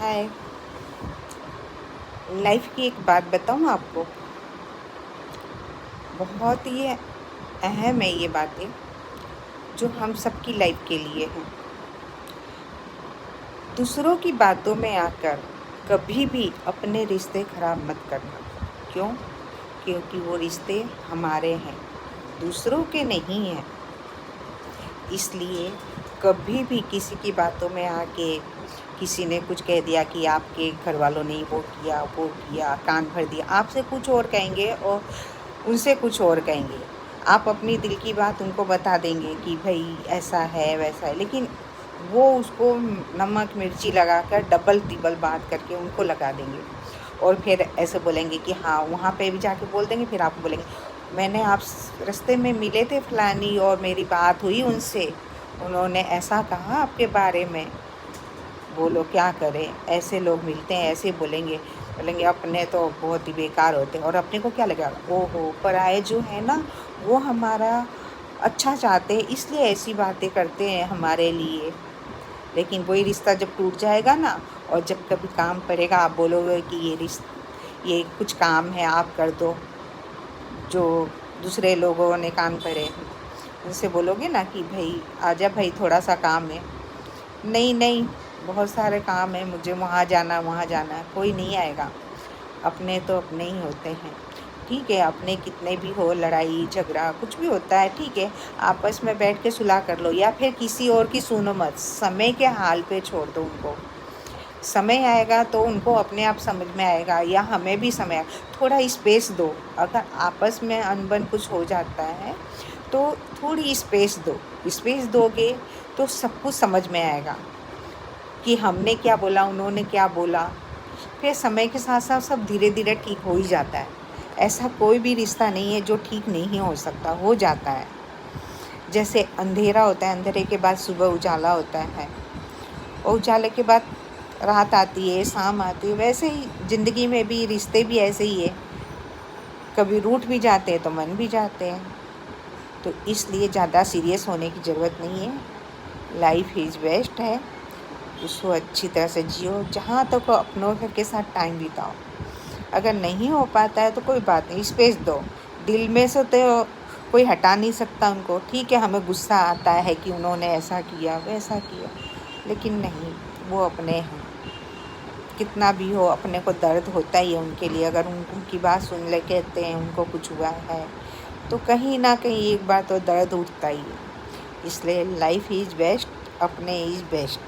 हाय। Life की एक बात बताऊँ आपको, बहुत ही अहम है ये बातें जो हम सबकी लाइफ के लिए हैं। दूसरों की बातों में आकर कभी भी अपने रिश्ते खराब मत करना। क्यों? क्योंकि वो रिश्ते हमारे हैं, दूसरों के नहीं हैं। इसलिए कभी भी किसी की बातों में आके किसी ने कुछ कह दिया कि आपके घर वालों ने वो किया, कान भर दिया, आपसे कुछ और कहेंगे और उनसे कुछ और कहेंगे। आप अपनी दिल की बात उनको बता देंगे कि भाई ऐसा है वैसा है, लेकिन वो उसको नमक मिर्ची लगाकर डबल तिब्बल बात करके उनको लगा देंगे और फिर ऐसे बोलेंगे कि हाँ, वहाँ पे भी जाके बोल देंगे। फिर आप बोलेंगे मैंने आप रास्ते में मिले थे फलानी और मेरी बात हुई उनसे, उन्होंने ऐसा कहा आपके बारे में। बोलो क्या करें, ऐसे लोग मिलते हैं, ऐसे बोलेंगे अपने तो बहुत ही बेकार होते हैं। और अपने को क्या लगेगा, ओहो पराए जो है ना वो हमारा अच्छा चाहते हैं, इसलिए ऐसी बातें करते हैं हमारे लिए। लेकिन वही रिश्ता जब टूट जाएगा ना, और जब कभी काम पड़ेगा, आप बोलोगे कि ये कुछ काम है आप कर दो, जो दूसरे लोगों ने काम करे उनसे बोलोगे ना कि भाई आजा भाई, थोड़ा सा काम है। नहीं नहीं, बहुत सारे काम है, मुझे वहाँ जाना है, कोई नहीं आएगा। अपने तो अपने ही होते हैं। ठीक है, अपने कितने भी हो, लड़ाई झगड़ा कुछ भी होता है, ठीक है, आपस में बैठ के सुलह कर लो, या फिर किसी और की सुनो मत, समय के हाल पे छोड़ दो उनको। समय आएगा तो उनको अपने आप समझ में आएगा, या हमें भी समय, थोड़ा स्पेस दो। अगर आपस में अनबन कुछ हो जाता है तो थोड़ी स्पेस दो। स्पेस दोगे तो सब कुछ समझ में आएगा कि हमने क्या बोला, उन्होंने क्या बोला। फिर समय के साथ साथ सब धीरे धीरे ठीक हो ही जाता है। ऐसा कोई भी रिश्ता नहीं है जो ठीक नहीं हो सकता, हो जाता है। जैसे अंधेरा होता है, अंधेरे के बाद सुबह उजाला होता है, और उजाले के बाद रात आती है, शाम आती है। वैसे ही ज़िंदगी में भी रिश्ते भी ऐसे ही है, कभी रूठ भी जाते हैं तो मन भी जाते हैं। तो इसलिए ज़्यादा सीरियस होने की ज़रूरत नहीं है। लाइफ इज़ बेस्ट है, उसको अच्छी तरह से जियो, जहाँ तक तो अपनों के साथ टाइम बिताओ। अगर नहीं हो पाता है तो कोई बात नहीं, स्पेस दो। दिल में से तो कोई हटा नहीं सकता उनको। ठीक है, हमें गुस्सा आता है कि उन्होंने ऐसा किया वैसा किया, लेकिन नहीं, वो अपने हैं। कितना भी हो, अपने को दर्द होता ही है उनके लिए। अगर उनकी बात सुन ले, कहते हैं उनको कुछ हुआ है, तो कहीं ना कहीं एक बार तो दर्द उठता ही है। इसलिए लाइफ इज़ बेस्ट, अपने इज़ बेस्ट।